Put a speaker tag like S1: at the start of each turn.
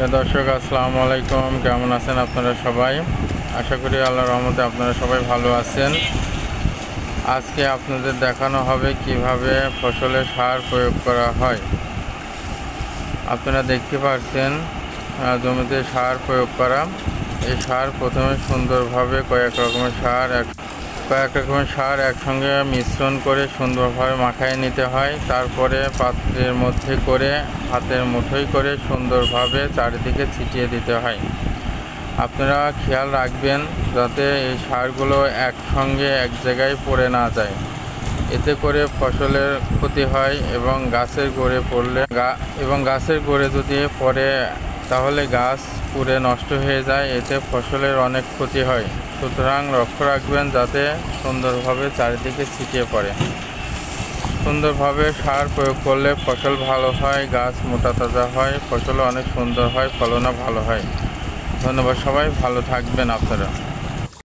S1: দর্শক আসসালামু আলাইকুম, কেমন আছেন আপনারা সবাই? আশা করি আল্লাহর রহমতে আপনারা সবাই ভালো আছেন। আজকে আপনাদের দেখানো হবে কিভাবে ফসলে সার প্রয়োগ করা হয়। আপনারা দেখতে পাচ্ছেন জমিতে সার প্রয়োগ করা। এই সার প্রথমে সুন্দরভাবে কয়েক রকমের সার একসঙ্গে মিশ্রণ করে সুন্দরভাবে মাখায় নিতে হয়। তারপরে পাত্রের মধ্যে করে হাতের মুঠোয় করে সুন্দরভাবে চারিদিকে ছিটিয়ে দিতে হয়। আপনারা খেয়াল রাখবেন যাতে এই সারগুলো একসঙ্গে এক জায়গায় পড়ে না যায়, এতে করে ফসলের ক্ষতি হয় এবং গাছের গোড়ে যদি পড়ে তাহলে গাছ পুড়ে নষ্ট হয়ে যায়, এতে ফসলের অনেক ক্ষতি হয়। সুতরাং লক্ষ্য রাখবেন যাতে সুন্দরভাবে চারিদিকে ছিটিয়ে পড়ে। সুন্দরভাবে সার প্রয়োগ করলে ফসল ভালো হয়, গাছ মোটা তাজা হয়, ফসলও অনেক সুন্দর হয়, ফলনও ভালো হয়। ধন্যবাদ, সবাই ভালো থাকবেন আপনারা।